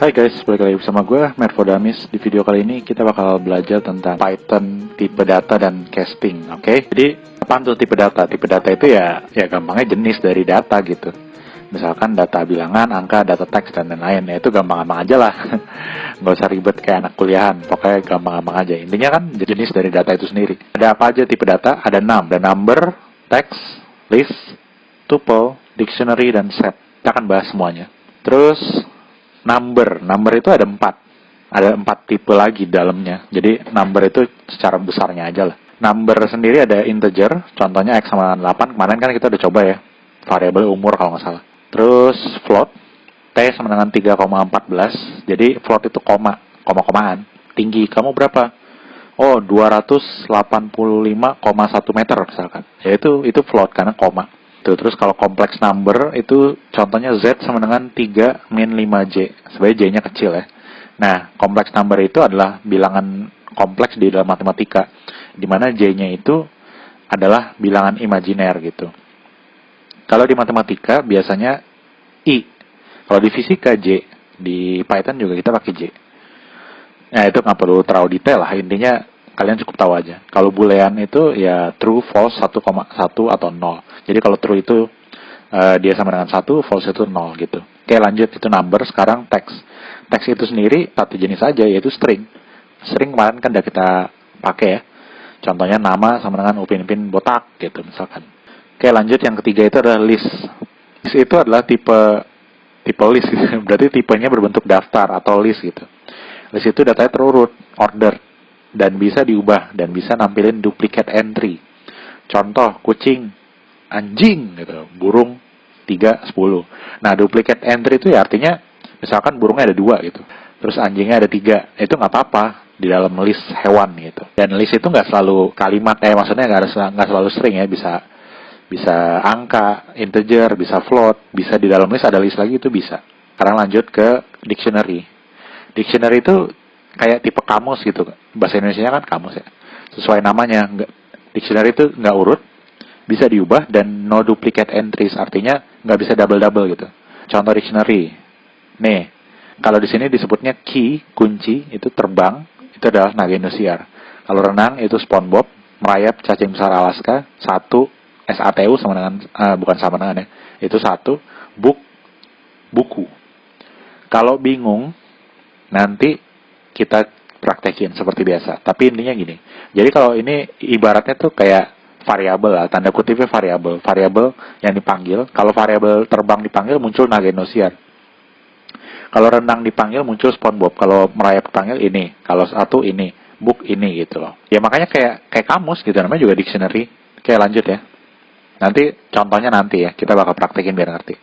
Hai guys, balik lagi bersama gue, Mervodamis. Di video kali ini kita bakal belajar tentang Python, tipe data, dan casting, oke? Jadi, apaan tuh tipe data? Tipe data itu ya gampangnya jenis dari data gitu. Misalkan data bilangan, angka, data teks, dan lain-lain. Ya itu gampang-gampang aja lah. Nggak usah ribet kayak anak kuliahan. Pokoknya gampang-gampang aja. Intinya kan jenis dari data itu sendiri. Ada apa aja tipe data? Ada 6. Ada number, text, list, tuple, dictionary, dan set. Kita akan bahas semuanya. Terus, number itu ada 4 tipe lagi dalamnya. Jadi number itu secara besarnya aja lah. Number sendiri ada integer, contohnya x sama 8. Kemarin kan kita udah coba ya, variabel umur kalau nggak salah. Terus float, t sama dengan 3,14. Jadi float itu koma-komaan. Tinggi kamu berapa? Oh, 285,1 meter misalkan. Ya itu float karena koma. Tuh, terus kalau kompleks number itu contohnya Z sama dengan 3 min 5J. Sebenarnya J-nya kecil ya. Nah, kompleks number itu adalah bilangan kompleks di dalam matematika, di mana J-nya itu adalah bilangan imajiner gitu. Kalau di matematika biasanya I. Kalau di fisika J. Di Python juga kita pakai J. Nah, itu nggak perlu terlalu detail lah. Intinya kalian cukup tahu aja. Kalau boolean itu ya true, false, 1,1 atau 0. Jadi kalau true itu dia sama dengan 1, false itu 0 gitu. Oke, lanjut, itu number. Sekarang text. Text itu sendiri satu jenis aja, yaitu string. String kemarin kan udah kita pakai ya. Contohnya nama sama dengan Upin Ipin botak gitu misalkan. Oke, lanjut, yang ketiga itu adalah list. List itu adalah tipe list gitu. Berarti tipenya berbentuk daftar atau list gitu. List itu datanya terurut, order, dan bisa diubah, dan bisa nampilin duplicate entry. Contoh, kucing, anjing, gitu, burung, 3, 10. Nah, duplicate entry itu ya artinya, misalkan burungnya ada 2 gitu, terus anjingnya ada 3, itu nggak apa-apa di dalam list hewan gitu. Dan list itu nggak selalu kalimat, maksudnya nggak selalu string ya, bisa angka, integer, bisa float, bisa di dalam list ada list lagi, itu bisa. Sekarang lanjut ke dictionary. Dictionary itu kayak tipe kamus gitu. Bahasa Indonesia kan kamus ya. Sesuai namanya. Dictionary itu nggak urut, bisa diubah, dan no duplicate entries. Artinya nggak bisa double-double gitu. Contoh dictionary. Nih, kalau di sini disebutnya key, kunci, itu terbang, itu adalah naga Indosiar. Kalau renang itu SpongeBob, merayap cacing besar Alaska, satu, SATU sama dengan, bukan sama dengan ya, itu satu, buku. Kalau bingung, nanti kita praktekin seperti biasa. Tapi intinya gini. Jadi kalau ini ibaratnya tuh kayak variabel lah, tanda kutipnya variabel. Variabel yang dipanggil. Kalau variabel terbang dipanggil muncul naga Indosiar. Kalau renang dipanggil muncul SpongeBob. Kalau merayap dipanggil ini. Kalau satu ini, book ini gitu loh. Ya makanya kayak kamus gitu, namanya juga dictionary. Oke, lanjut ya. Nanti contohnya nanti ya, kita bakal praktekin biar ngerti.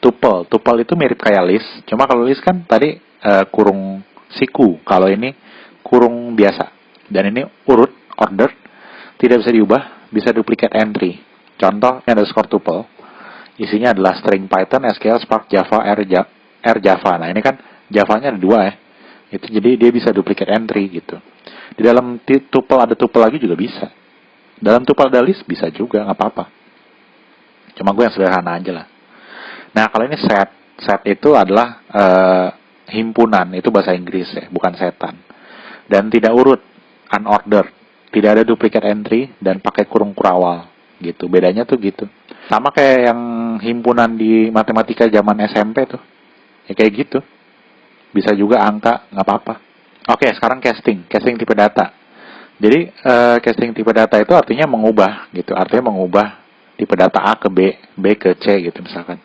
Tuple itu mirip kayak list. Cuma kalau list kan tadi kurung siku. Kalau ini kurung biasa. Dan ini urut, order, tidak bisa diubah, bisa duplicate entry. Contoh, ini ada score tuple. Isinya adalah string Python, SQL, Spark, Java, R Java. Nah, ini kan Java-nya ada 2 ya. Itu jadi dia bisa duplicate entry gitu. Di dalam tuple ada tuple lagi juga bisa. Dalam tuple ada list bisa juga, nggak apa-apa. Cuma gue yang sederhana aja lah. Nah, kalau ini set itu adalah himpunan, itu bahasa Inggris ya, bukan setan. Dan tidak urut, unordered, tidak ada duplicate entry, dan pakai kurung kurawal gitu. Bedanya tuh gitu. Sama kayak yang himpunan di matematika zaman SMP tuh, ya kayak gitu. Bisa juga angka, nggak apa-apa. Oke, sekarang casting tipe data. Jadi casting tipe data itu artinya mengubah gitu, artinya mengubah tipe data A ke B, B ke C gitu misalkan.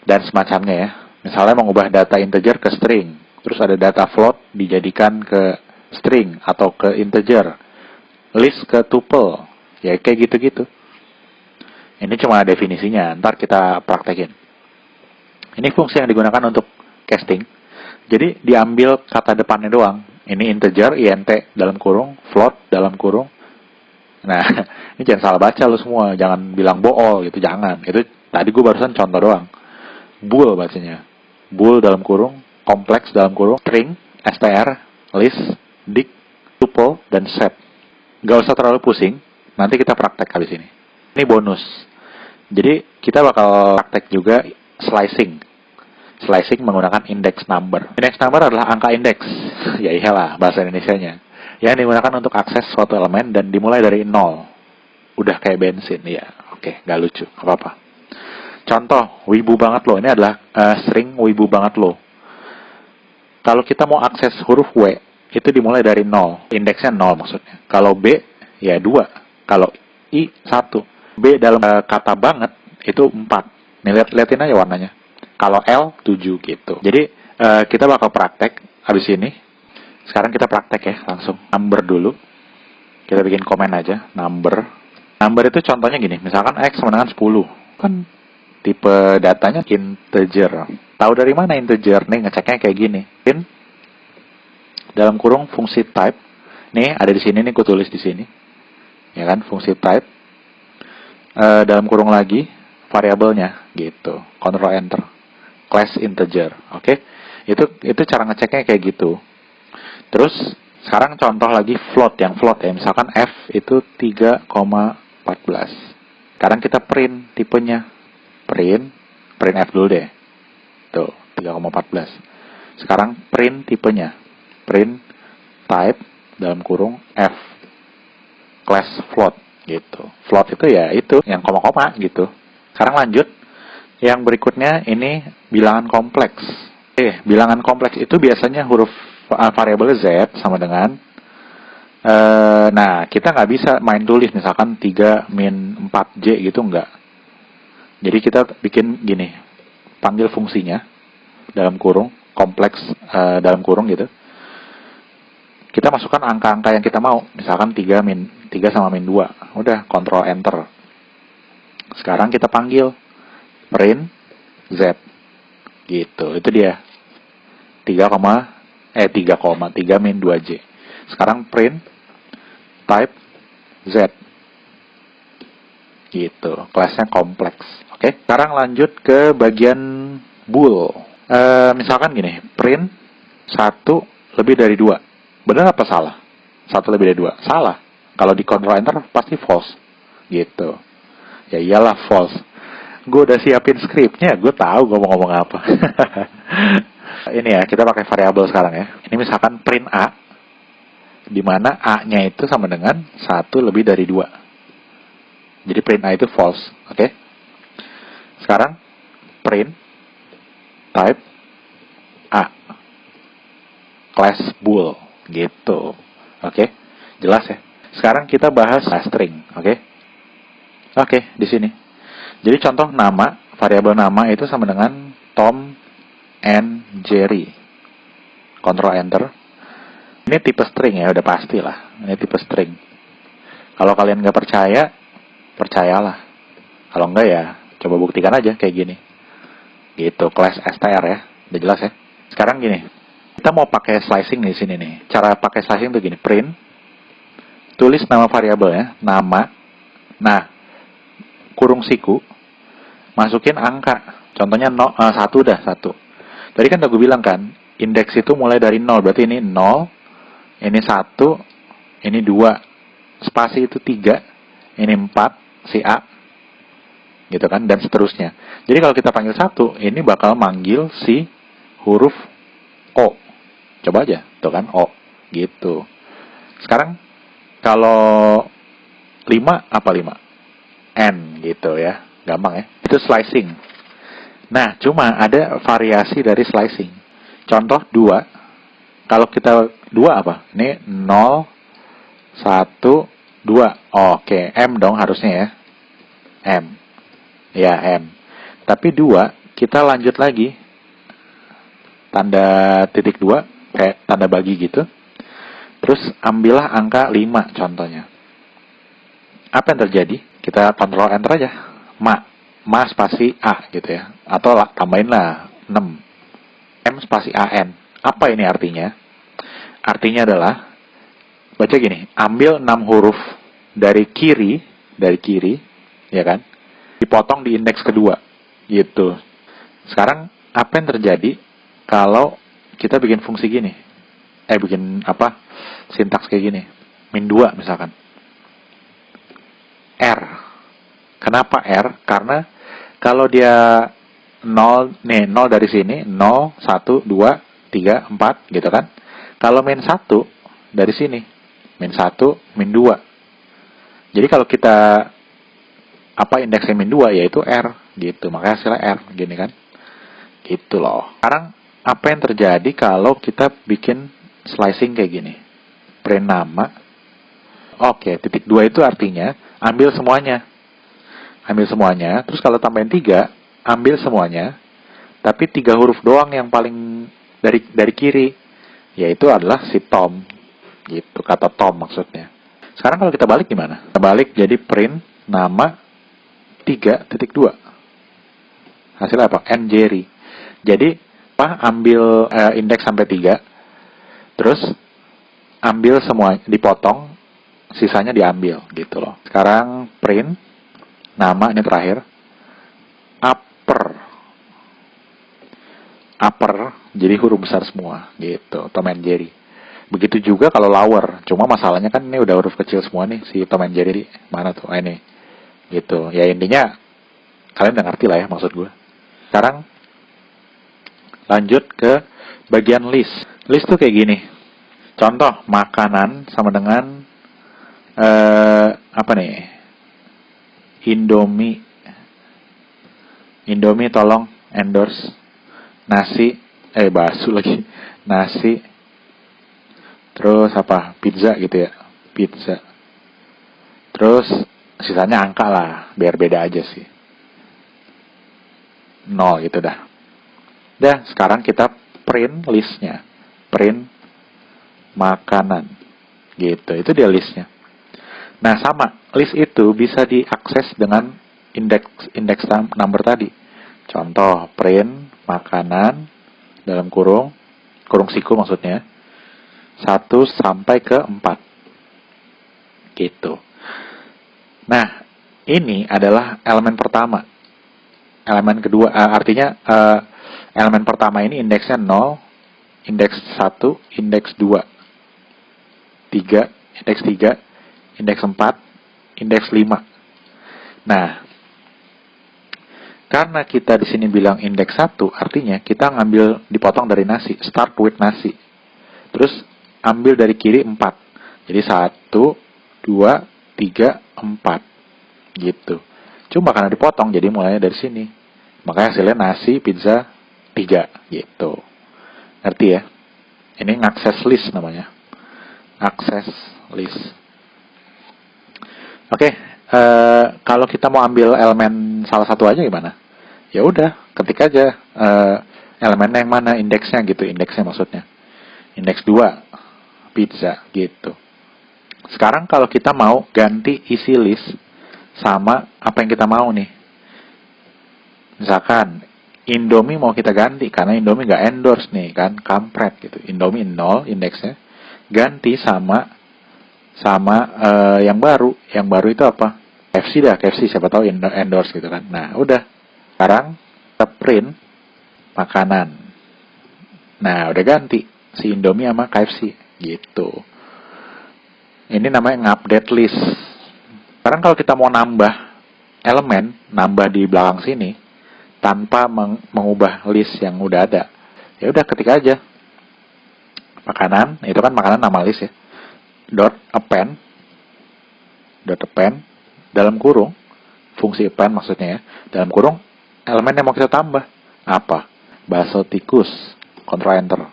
Dan semacamnya ya. Misalnya mengubah data integer ke string. Terus ada data float dijadikan ke string atau ke integer. List ke tuple. Ya kayak gitu-gitu. Ini cuma definisinya. Ntar kita praktekin. Ini fungsi yang digunakan untuk casting. Jadi diambil kata depannya doang. Ini integer, int dalam kurung, float dalam kurung. Nah, ini jangan salah baca lo semua. Jangan bilang bool gitu. Jangan. Itu tadi gue barusan contoh doang. Bool bacanya. Bool dalam kurung, kompleks dalam kurung, string, str, list, dict, tuple, dan set. Gak usah terlalu pusing, nanti kita praktek habis ini. Ini bonus. Jadi kita bakal praktek juga slicing. Slicing menggunakan index number. Index number adalah angka indeks. Ya iyalah bahasa Indonesianya. Yang digunakan untuk akses suatu elemen dan dimulai dari 0. Udah kayak bensin, ya. Oke, nggak lucu, apa-apa. Contoh, wibu banget lo. Ini adalah string wibu banget lo. Kalau kita mau akses huruf W, itu dimulai dari 0. Indeksnya 0 maksudnya. Kalau B, ya 2. Kalau I, 1. B dalam kata banget, itu 4. Nih, liatin aja warnanya. Kalau L, 7 gitu. Jadi, kita bakal praktek habis ini. Sekarang kita praktek ya, langsung. Number dulu. Kita bikin komen aja, number. Number itu contohnya gini, misalkan X sama dengan 10. Kan tipe datanya integer. Tahu dari mana integer? Nih, ngeceknya kayak gini. In dalam kurung fungsi type. Nih, ada di sini nih, gue tulis di sini. Ya kan, fungsi type. Dalam kurung lagi, variabelnya gitu. Ctrl Enter. Class integer. Oke? Itu cara ngeceknya kayak gitu. Terus, sekarang contoh lagi float. Yang float ya, misalkan F itu 3,14. Sekarang kita print tipenya. Print F dulu deh. Tuh, 3,14. Sekarang print tipenya. Print type dalam kurung F. Class float gitu. Float itu ya itu yang koma-koma gitu. Sekarang lanjut. Yang berikutnya ini bilangan kompleks. Bilangan kompleks itu biasanya huruf variabel Z sama dengan nah, kita nggak bisa main tulis misalkan 3 min 4J gitu, enggak. Jadi kita bikin gini, panggil fungsinya dalam kurung, kompleks dalam kurung gitu. Kita masukkan angka-angka yang kita mau, misalkan 3 sama min 2. Udah, Ctrl Enter. Sekarang kita panggil print Z. Gitu, itu dia. 3 min 2J. Sekarang print type Z. Gitu, kelasnya kompleks. Oke, sekarang lanjut ke bagian bool. Misalkan gini, print 1 lebih dari 2. Benar apa salah? 1 lebih dari 2. Salah. Kalau di Ctrl Enter pasti false. Gitu. Ya iyalah false. Gue udah siapin skripnya, gue tahu gue mau ngomong apa. Ini ya, kita pakai variabel sekarang ya. Ini misalkan print A, di mana A-nya itu sama dengan 1 lebih dari 2. Jadi print A itu false, oke? Sekarang print type A, class bool, gitu, oke? Jelas ya? Sekarang kita bahas string, oke? Oke, di sini. Jadi contoh nama, variabel nama itu sama dengan Tom and Jerry. Ctrl Enter. Ini tipe string ya, udah pasti lah. Ini tipe string. Kalau kalian nggak percaya, percayalah. Kalau enggak ya, coba buktikan aja kayak gini. Gitu, class str ya. Udah jelas ya. Sekarang gini, kita mau pakai slicing di sini nih. Cara pakai slicing tuh gini, print, tulis nama variabelnya, nama. Nah, kurung siku, masukin angka. Contohnya 1 dah, 1. Tadi kan aku bilang kan, indeks itu mulai dari 0. Berarti ini 0, ini 1, ini 2. Spasi itu 3, ini 4. Si A, gitu kan, dan seterusnya. Jadi kalau kita panggil 1, ini bakal manggil si huruf O. Coba aja, tuh kan, O, gitu. Sekarang, kalau 5, apa 5? N, gitu ya, gampang ya. Itu slicing. Nah, cuma ada variasi dari slicing. Contoh 2, kalau kita 2 apa? Ini 0, 1, 2. Oke, M dong harusnya ya. M. Ya, M. Tapi 2, kita lanjut lagi. Tanda titik 2, kayak tanda bagi gitu. Terus ambillah angka 5 contohnya. Apa yang terjadi? Kita Ctrl Enter aja. Ma spasi A gitu ya. Atau tambahinlah 6. M spasi AN. Apa ini artinya? Artinya adalah, baca gini, ambil 6 huruf dari kiri, ya kan, dipotong di indeks kedua, gitu. Sekarang, apa yang terjadi kalau kita bikin fungsi gini? Bikin sintaks kayak gini. Min 2 misalkan. R. Kenapa R? Karena kalau dia 0, nih 0 dari sini, 0, 1, 2, 3, 4, gitu kan. Kalau min 1 dari sini, min 1, min 2. Jadi kalau kita indeksnya min 2 yaitu R gitu. Makanya hasilnya R gini kan. Gitu loh. Sekarang apa yang terjadi kalau kita bikin slicing kayak gini? Print nama. Oke, titik 2 itu artinya ambil semuanya. Ambil semuanya. Terus kalau tambahin 3, ambil semuanya. Tapi 3 huruf doang yang paling dari kiri, yaitu adalah si Tom. Gitu, kata Tom maksudnya. Sekarang kalau kita balik gimana? Kita balik jadi print nama 3.2. Hasilnya apa? N Jerry. Jadi, ambil indeks sampai 3, terus ambil semua, dipotong, sisanya diambil, gitu loh. Sekarang print, nama ini terakhir, upper, jadi huruf besar semua, gitu, Tom and Jerry. Begitu juga kalau lower, cuma masalahnya kan ini udah huruf kecil semua nih, si Tom and Jerry, mana tuh, ini, gitu. Ya intinya, kalian udah ngerti lah ya maksud gue. Sekarang, lanjut ke bagian list. List tuh kayak gini. Contoh, makanan sama dengan apa nih? Indomie. Indomie tolong endorse. Nasi, bakso lagi. Nasi. Terus apa? Pizza gitu ya. Pizza. Terus sisanya angka lah, biar beda aja sih. 0 gitu dah. Dah, sekarang kita print listnya. Print makanan. Gitu, itu dia listnya. Nah, sama. List itu bisa diakses dengan indeks number tadi. Contoh, print makanan dalam kurung siku maksudnya. 1 sampai ke 4. Gitu. Nah, ini adalah elemen pertama. Elemen kedua, artinya elemen pertama ini indeksnya 0, indeks 1, indeks 2, 3, indeks 3, indeks 4, indeks 5. Nah, karena kita di sini bilang indeks 1, artinya kita ngambil dipotong dari nasi, start with nasi. Terus ambil dari kiri 4. Jadi 1, 2, 3, 4. Gitu. Cuma karena dipotong, jadi mulainya dari sini. Makanya hasilnya nasi, pizza, 3. Gitu. Ngerti ya? Ini ngakses list namanya. Akses list. Oke, kalau kita mau ambil elemen salah satu aja gimana? Ya udah, ketik aja elemennya yang mana, indeksnya gitu, indeksnya maksudnya. Indeks 2, pizza, gitu. Sekarang kalau kita mau ganti isi list sama apa yang kita mau nih. Misalkan, Indomie mau kita ganti, karena Indomie nggak endorse nih, kan, kampret gitu. Indomie 0 indeksnya, ganti sama yang baru. Yang baru itu apa? KFC dah, KFC siapa tahu endorse gitu kan. Nah, udah. Sekarang kita print makanan. Nah, udah ganti si Indomie sama KFC gitu. Ini namanya ngupdate list. Sekarang kalau kita mau nambah elemen, nambah di belakang sini tanpa mengubah list yang udah ada. Ya udah, ketik aja. Makanan, itu kan makanan nama list ya. Append dalam kurung, fungsi append maksudnya ya, dalam kurung elemen yang mau kita tambah apa? Bakso tikus. Ctrl enter.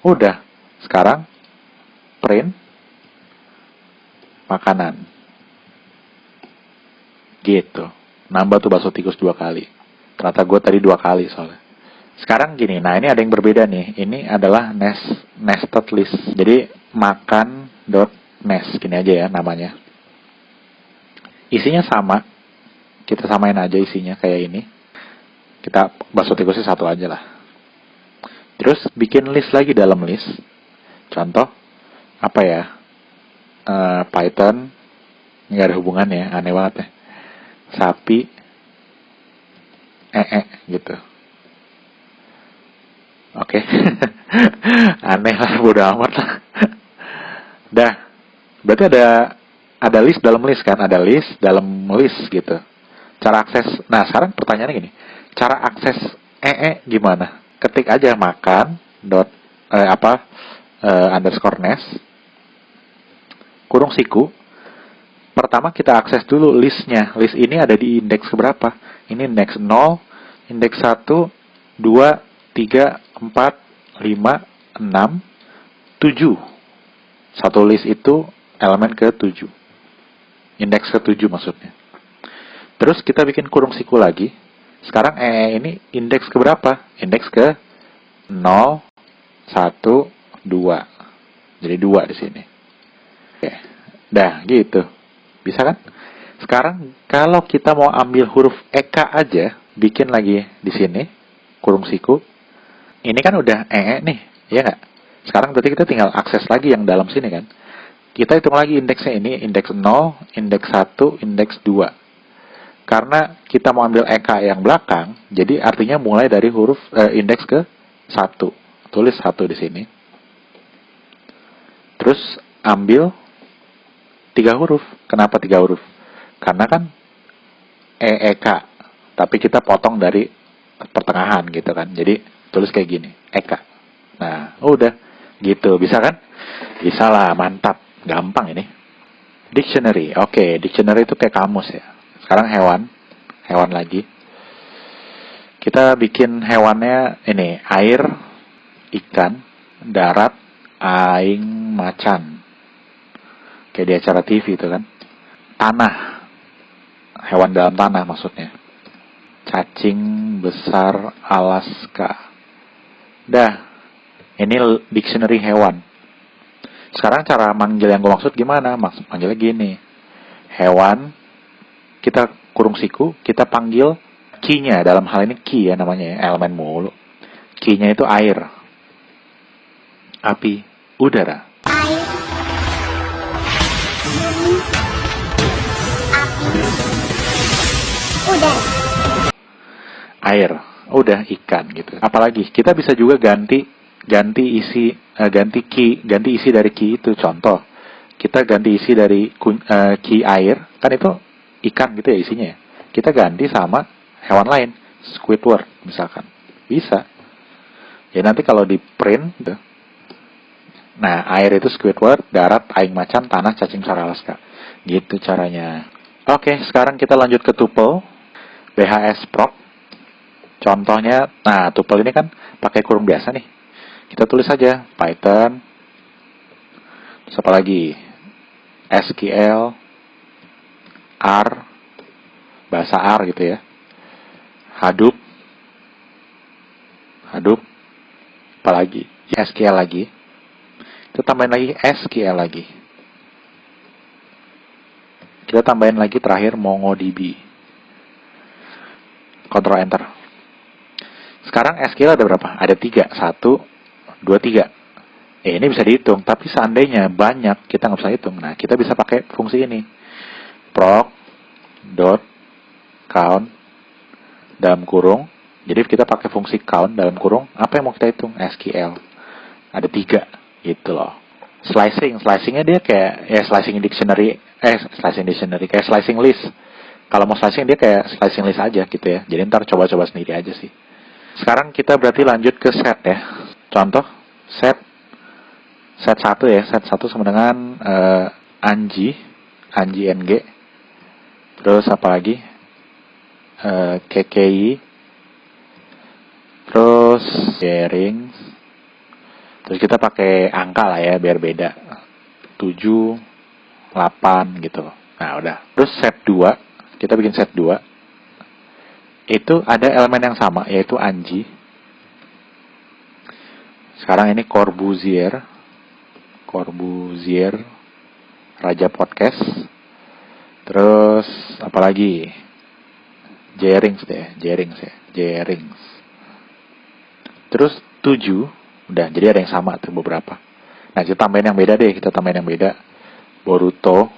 Udah. Sekarang print makanan. Gitu. Nambah tuh bakso tikus 2 kali. Ternyata gue tadi 2 kali soalnya. Sekarang gini, nah ini ada yang berbeda nih. Ini adalah nested list. Jadi makan.nest, gini aja ya namanya. Isinya sama. Kita samain aja isinya kayak ini. Kita bakso tikusnya 1 aja lah. Terus bikin list lagi dalam list. Contoh apa ya? Python. Nggak ada hubungannya, aneh banget ya. Sapi gitu. Oke. Aneh lah, bodo amat lah. Dah. Berarti ada list dalam list kan? Ada list dalam list gitu. Cara akses. Nah, sekarang pertanyaannya gini. Cara akses gimana? Ketik aja makan dot underscore nest kurung siku. Pertama kita akses dulu listnya. List ini ada di indeks keberapa? Ini indeks 0, indeks 1, 2, 3, 4, 5, 6, 7. Satu list itu elemen ke-7. Indeks ke-7 maksudnya. Terus kita bikin kurung siku lagi. Sekarang ini indeks keberapa? Indeks ke 0, 1, 2. Jadi 2 di sini. Oke. Dah, gitu. Bisa kan? Sekarang kalau kita mau ambil huruf EK aja, bikin lagi di sini kurung siku. Ini kan udah nih, ya nggak? Sekarang berarti kita tinggal akses lagi yang dalam sini kan. Kita hitung lagi indeksnya ini, indeks 0, indeks 1, indeks 2. Karena kita mau ambil EK yang belakang, jadi artinya mulai dari huruf indeks ke 1. Tulis 1 di sini. Terus ambil 3 huruf. Kenapa 3 huruf? Karena kan EK, tapi kita potong dari pertengahan gitu kan. Jadi tulis kayak gini, EK. Nah, udah gitu. Bisa kan? Bisa lah, mantap. Gampang ini. Dictionary. Oke, dictionary itu kayak kamus ya. Sekarang hewan lagi. Kita bikin hewannya ini, air, ikan, darat, aing, macan. Kayak di acara TV itu kan. Tanah. Hewan dalam tanah maksudnya. Cacing besar Alaska. Dah. Ini dictionary hewan. Sekarang cara manggil yang gue maksud gimana? Manggilnya gini. Hewan, kita kurung siku, kita panggil key-nya. Dalam hal ini key ya namanya ya, elemen mulu. Key-nya itu air, api, udara. Air, bumi, api, udara. Air, udah ikan gitu. Apalagi kita bisa juga ganti isi dari key itu. Contoh, kita ganti isi dari key air, kan itu ikan gitu ya isinya ya. Kita ganti sama hewan lain, Squidward misalkan. Bisa. Ya nanti kalau di print tuh. Nah, air itu Squidward, darat aing macan, tanah cacing besar Alaska. Gitu caranya. Oke, sekarang kita lanjut ke tuple. BHS prop. Contohnya, nah tuple ini kan pakai kurung biasa nih. Kita tulis saja Python. Terus apa lagi? SQL, R, bahasa R gitu ya. Hadoop, apalagi SQL lagi. Kita tambahin lagi SQL lagi. Kita tambahin lagi terakhir MongoDB. Ctrl Enter. Sekarang SQL ada berapa? Ada 3. 1, 2, 3. Ini bisa dihitung, tapi seandainya banyak, kita nggak bisa hitung. Nah, kita bisa pakai fungsi ini. Proc dot count dalam kurung. Jadi kita pakai fungsi count dalam kurung. Apa yang mau kita hitung? SQL. Ada 3. Gitu loh. Slicingnya dia kayak ya slicing dictionary, kayak slicing list. Kalau mau slicing dia kayak slicing list aja gitu ya. Jadi ntar coba-coba sendiri aja sih. Sekarang kita berarti lanjut ke set ya. Contoh, set 1 ya. Set 1 sama dengan Anji NG. Terus apa lagi? KKI. Terus sharing. Terus kita pakai angka lah ya biar beda. 7, 8 gitu. Nah, udah. Terus set 2, kita bikin set 2. Itu ada elemen yang sama yaitu Anji. Sekarang ini Corbuzier, Raja Podcast. Terus apalagi? Jerings. Terus 7, udah. Jadi ada yang sama tuh beberapa. Nah, kita tambahin yang beda deh. Boruto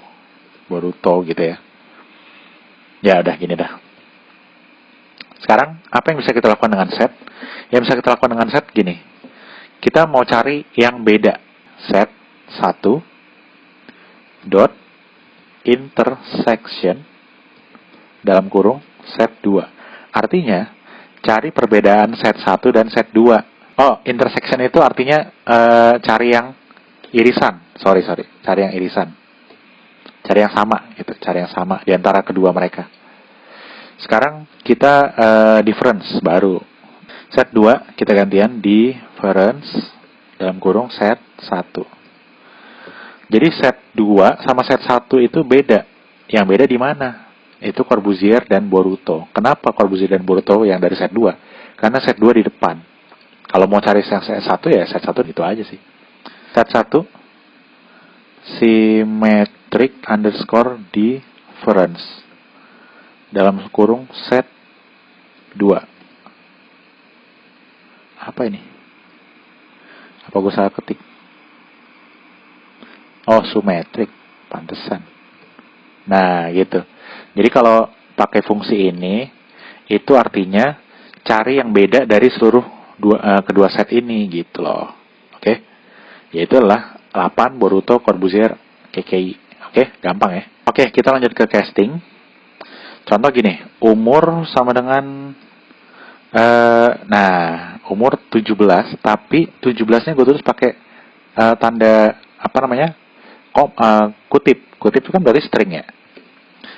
gitu ya. Ya udah gini dah. Sekarang apa yang bisa kita lakukan dengan set? Yang bisa kita lakukan dengan set gini. Kita mau cari yang beda. Set 1 dot intersection dalam kurung set 2. Artinya cari perbedaan set 1 dan set 2. Oh, intersection itu artinya cari yang irisan. Sorry. Cari yang irisan. Cari yang sama gitu, cari yang sama di antara kedua mereka. Sekarang kita difference baru. Set 2 kita gantian difference dalam kurung set 1. Jadi set 2 sama set 1 itu beda. Yang beda di mana? Itu Corbusier dan Boruto. Kenapa Corbusier dan Boruto yang dari set 2? Karena set 2 di depan. Kalau mau cari yang set 1 ya set 1 itu aja sih. Set 1 symmetric underscore difference dalam kurung set 2. Apa ini? Apa gue salah ketik? Oh, symmetric. Pantesan. Nah, gitu. Jadi kalau pakai fungsi ini, itu artinya cari yang beda dari seluruh kedua set ini, gitu loh. Oke? Yaitu adalah 8, Boruto, Corbusier, KKI. Oke? Gampang ya. Oke, kita lanjut ke casting. Contoh gini, umur sama dengan umur 17, tapi 17-nya gue tulis pakai tanda apa namanya? Kutip. Kutip itu kan berarti string ya.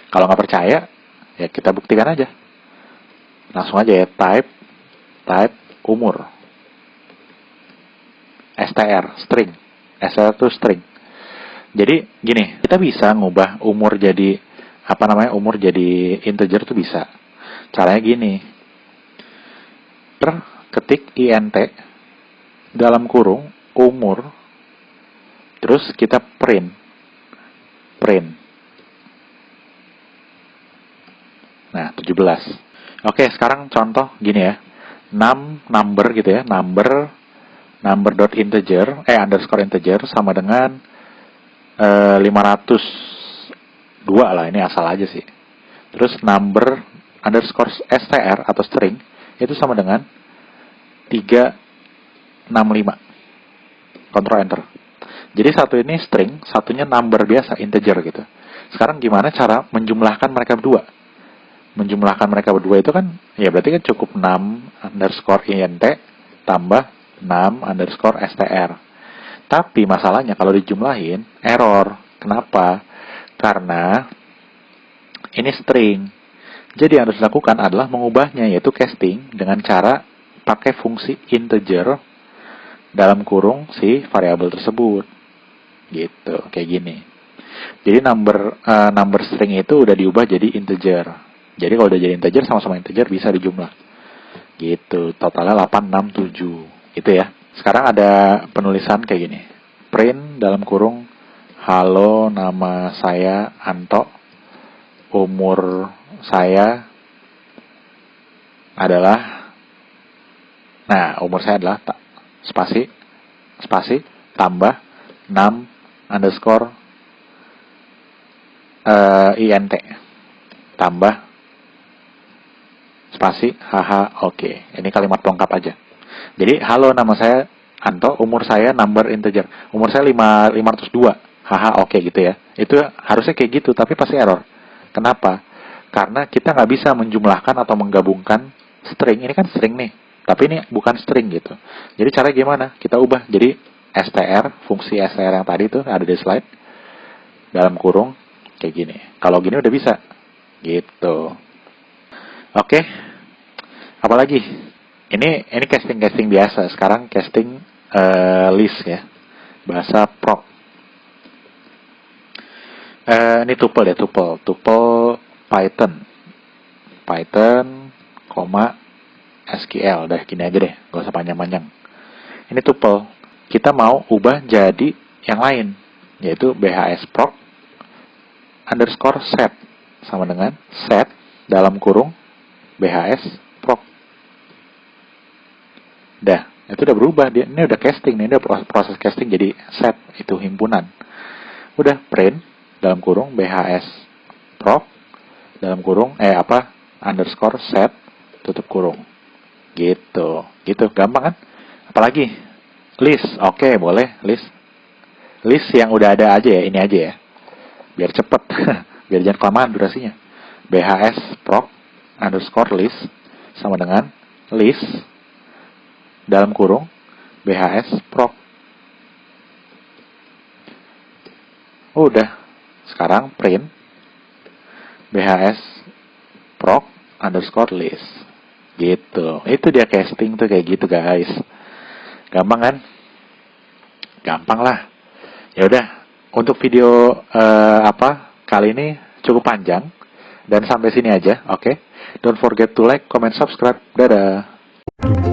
Kalau nggak percaya, ya kita buktikan aja. Langsung aja ya, type umur. str, string. str itu string. Jadi gini, kita bisa ngubah umur jadi umur jadi integer tuh bisa. Caranya gini. Ketik int dalam kurung umur, terus kita print. Nah, 17. Oke, sekarang contoh gini ya. Number gitu ya. Number dot integer, underscore integer sama dengan 502 lah, ini asal aja sih. Terus number underscore str atau string itu sama dengan 365. Ctrl enter. Jadi satu ini string, satunya number biasa, integer gitu. Sekarang gimana cara menjumlahkan mereka berdua? Menjumlahkan mereka berdua itu kan, ya berarti kan cukup 6 underscore int tambah 6 underscore str. Tapi masalahnya kalau dijumlahin, error. Kenapa? Karena ini string. Jadi yang harus dilakukan adalah mengubahnya, yaitu casting, dengan cara pakai fungsi integer dalam kurung si variabel tersebut. Gitu, kayak gini. Jadi number string itu udah diubah jadi integer. Jadi kalau udah jadi integer sama-sama integer bisa dijumlah. Gitu, totalnya 867. Gitu ya. Sekarang ada penulisan kayak gini. Print dalam kurung, halo, nama saya Anto, umur saya adalah, umur saya adalah spasi tambah 6 underscore int tambah spasi oke. Ini kalimat pelengkap aja. Jadi halo, nama saya Anto, umur saya number integer, umur saya 502, oke gitu ya. Itu harusnya kayak gitu, tapi pasti error. Kenapa? Karena kita nggak bisa menjumlahkan atau menggabungkan string. Ini kan string nih, tapi ini bukan string gitu. Jadi cara gimana? Kita ubah jadi str, fungsi str yang tadi tuh ada di slide, dalam kurung kayak gini. Kalau gini udah bisa gitu. Oke. Apalagi? Ini casting biasa. Sekarang casting list ya. Bahasa proc. Ini tuple ya, tuple Python, SQL. Udah gini aja deh, gak usah panjang-panjang. Ini tuple. Kita mau ubah jadi yang lain, yaitu bhs proc underscore set sama dengan set dalam kurung bhs proc. Itu udah berubah. Ini udah casting nih, udah proses casting jadi set, itu himpunan. Udah print dalam kurung bhs proc dalam kurung underscore set tutup kurung. Gitu gampang kan? Apalagi list. Oke, boleh list yang udah ada aja ya, ini aja ya, biar cepet. Biar jangan kelamaan durasinya. bhs proc underscore list sama dengan list dalam kurung BHS proc. Udah. Sekarang print BHS proc underscore list. Gitu. Itu dia casting tuh kayak gitu guys. Gampang kan? Gampang lah. Ya udah. Untuk video kali ini cukup panjang dan sampai sini aja. Oke. Don't forget to like, comment, subscribe. Dadah.